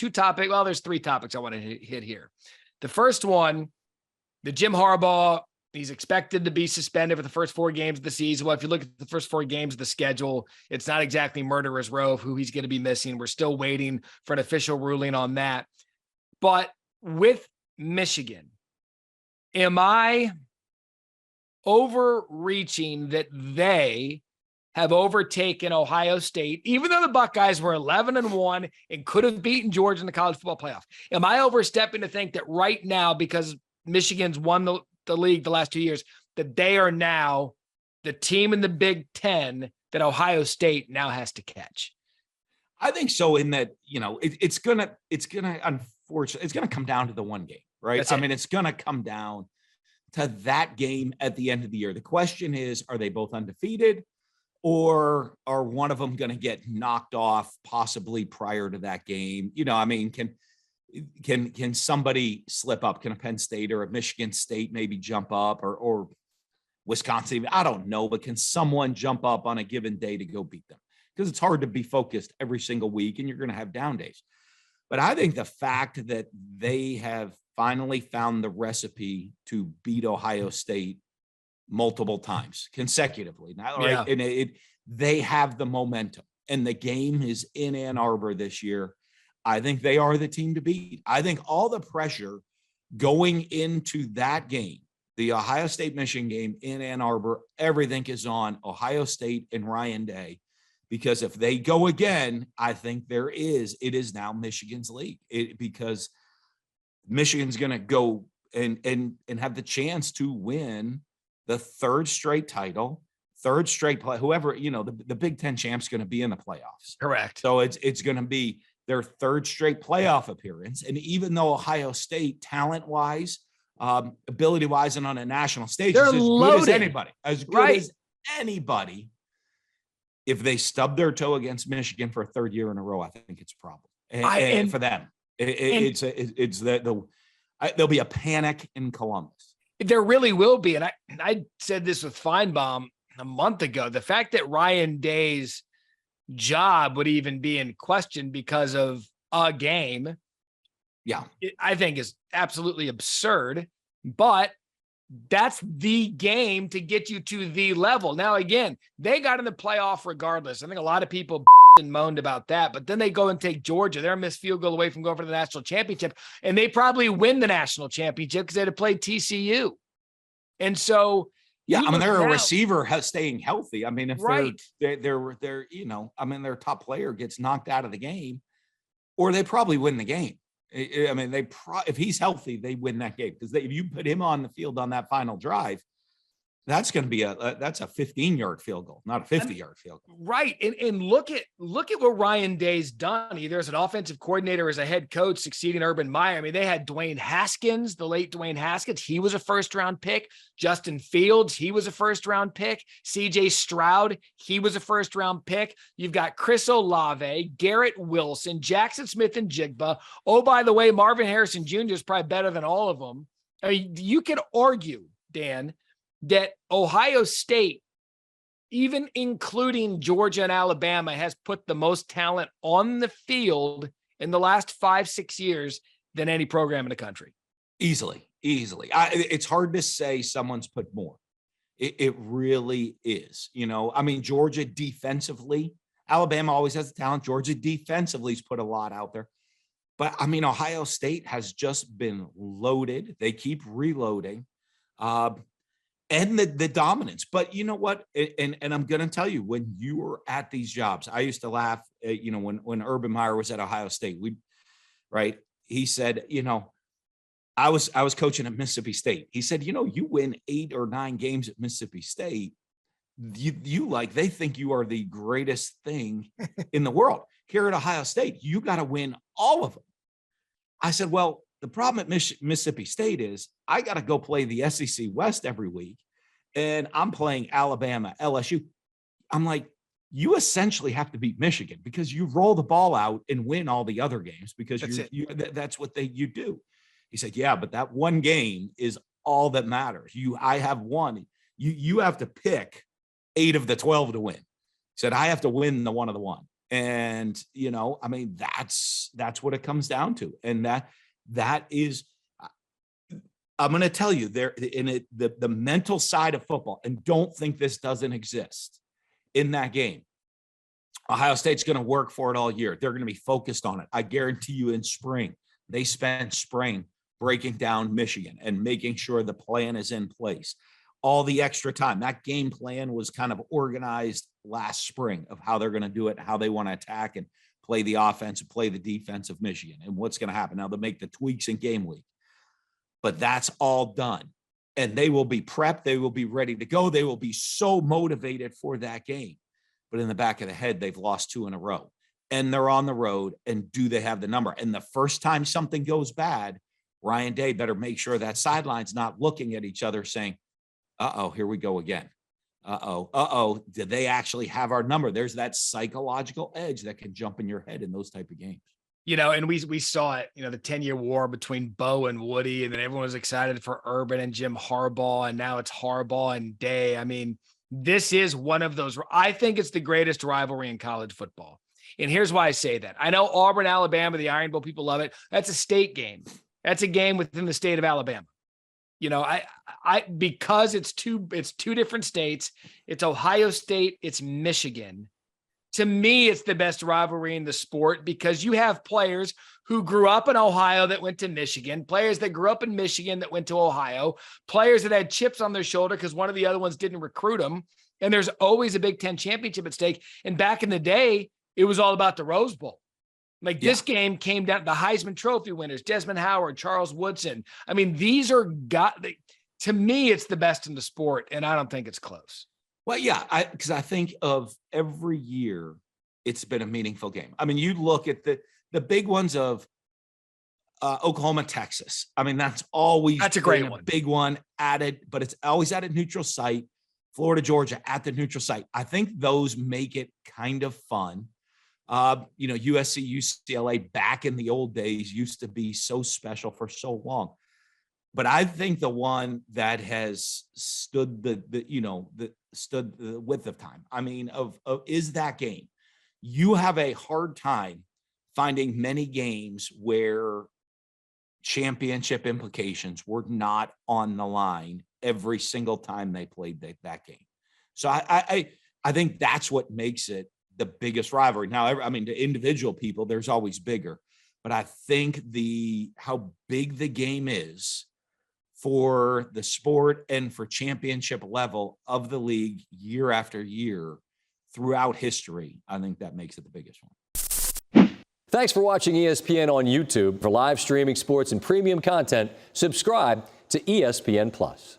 two topics. Well, there's three topics I want to hit here. The first one, the Jim Harbaugh, he's expected to be suspended for the first 4 games of the season. Well, if you look at the first 4 games of the schedule, it's not exactly murderer's row of who he's going to be missing. We're still waiting for an official ruling on that. But with Michigan, am I overreaching that they have overtaken Ohio State, even though the Buckeyes were 11-1 and could have beaten Georgia in the college football playoff? Am I overstepping to think that right now, because Michigan's won the league the last 2 years, that they are now the team in the Big Ten that Ohio State now has to catch? I think so, in that, it's gonna unfortunately, it's gonna come down to the one game, right? I mean, it's gonna come down to that game at the end of the year. The question is, are they both undefeated, or are one of them going to get knocked off possibly prior to that game? I mean, can somebody slip up? Can a Penn State or a Michigan State maybe jump up, or Wisconsin? I don't know, but can someone jump up on a given day to go beat them? Because it's hard to be focused every single week, and you're going to have down days. But I think the fact that they have finally found the recipe to beat Ohio State multiple times consecutively now, right? Yeah. And they have the momentum, and the game is in Ann Arbor this year. I think they are the team to beat. I think all the pressure going into that game, the Ohio State-Michigan game in Ann Arbor, everything is on Ohio State and Ryan Day, because if they go again, I think it is now Michigan's league, because Michigan's going to go and have the chance to win the 3rd straight title, 3rd straight play. Whoever, the Big Ten champ's going to be in the playoffs. Correct. So it's going to be their 3rd straight playoff appearance. And even though Ohio State, talent-wise, ability-wise, and on a national stage, they're is as loaded. Good as anybody, if they stub their toe against Michigan for a 3rd year in a row, I think it's a problem. And for them, there'll be a panic in Columbus. There really will be. And I said this with Feinbaum a month ago. The fact that Ryan Day's job would even be in question because of a game, I think is absolutely absurd. But that's the game to get you to the level. Now, again, they got in the playoff regardless. I think a lot of people and moaned about that, but then they go and take Georgia. They're a missed field goal away from going for the national championship, and they probably win the national championship because they'd have played TCU. And so, they're a receiver staying healthy. I mean, if they're their top player gets knocked out of the game, or they probably win the game. I mean, if he's healthy, they win that game, because if you put him on the field on that final drive, that's going to be that's a 15-yard field goal, not a 50-yard field goal. Right. And look at what Ryan Day's done, either as an offensive coordinator, as a head coach, succeeding Urban Meyer. I mean, they had Dwayne Haskins, the late Dwayne Haskins. He was a 1st-round pick. Justin Fields, he was a 1st-round pick. CJ Stroud, he was a 1st-round pick. You've got Chris Olave, Garrett Wilson, Jackson Smith and Jigba. Oh, by the way, Marvin Harrison Jr. is probably better than all of them. I mean, you could argue, Dan, that Ohio State, even including Georgia and Alabama, has put the most talent on the field in the last 5-6 years than any program in the country. Easily. It's hard to say someone's put more. It really is. I mean, Georgia defensively, Alabama always has the talent. Georgia defensively has put a lot out there. But, I mean, Ohio State has just been loaded. They keep reloading. And the dominance. But you know what? And I'm going to tell you, when you were at these jobs, I used to laugh, when Urban Meyer was at Ohio State, he said, I was coaching at Mississippi State. He said, you win 8 or 9 games at Mississippi State. They think you are the greatest thing in the world. Here at Ohio State, you got to win all of them. I said, well, the problem at Mississippi State is I got to go play the SEC West every week, and I'm playing Alabama, LSU. I'm like, you essentially have to beat Michigan, because you roll the ball out and win all the other games, because that's what you do. He said, yeah, but that one game is all that matters. I have one. You have to pick 8 of the 12 to win. He said, I have to win the one of the one. And, I mean, that's what it comes down to. And that is, I'm going to tell you the mental side of football, and don't think this doesn't exist in that game. Ohio State's going to work for it all year. They're going to be focused on it. I guarantee you in spring, they spent spring breaking down Michigan and making sure the plan is in place. All the extra time, that game plan was kind of organized last spring of how they're going to do it, how they want to attack and play the offense and play the defense of Michigan and what's going to happen. Now they'll make the tweaks in game week, but that's all done. And they will be prepped. They will be ready to go. They will be so motivated for that game. But in the back of the head, they've lost 2 in a row and they're on the road. And do they have the number? And the first time something goes bad, Ryan Day better make sure that sideline's not looking at each other saying, uh-oh, here we go again. Uh-oh, did they actually have our number? There's that psychological edge that can jump in your head in those type of games. And we saw it, the 10-year war between Bo and Woody, and then everyone was excited for Urban and Jim Harbaugh, and now it's Harbaugh and Day. I mean, this is one of those. I think it's the greatest rivalry in college football. And here's why I say that. I know Auburn, Alabama, the Iron Bowl, people love it. That's a state game. That's a game within the state of Alabama. Because it's two different states. It's Ohio State, it's Michigan. To me, it's the best rivalry in the sport because you have players who grew up in Ohio that went to Michigan, players that grew up in Michigan that went to Ohio, players that had chips on their shoulder because one of the other ones didn't recruit them. And there's always a Big Ten championship at stake. And back in the day, it was all about the Rose Bowl. This game came down to the Heisman Trophy winners, Desmond Howard, Charles Woodson. I mean, these are to me, it's the best in the sport, and I don't think it's close. Well, yeah, because I think of every year, it's been a meaningful game. I mean, you look at the big ones of Oklahoma, Texas. I mean, that's a great one. Big one added, but it's always at a neutral site. Florida, Georgia at the neutral site. I think those make it kind of fun. USC, UCLA back in the old days used to be so special for so long. But I think the one that has stood the width of time. I mean, is that game. You have a hard time finding many games where championship implications were not on the line every single time they played that game. So I think that's what makes it the biggest rivalry. Now, to individual people, there's always bigger, but I think how big the game is for the sport and for championship level of the league year after year throughout history, I think that makes it the biggest one. Thanks for watching ESPN on YouTube. For live streaming sports and premium content, subscribe to ESPN+.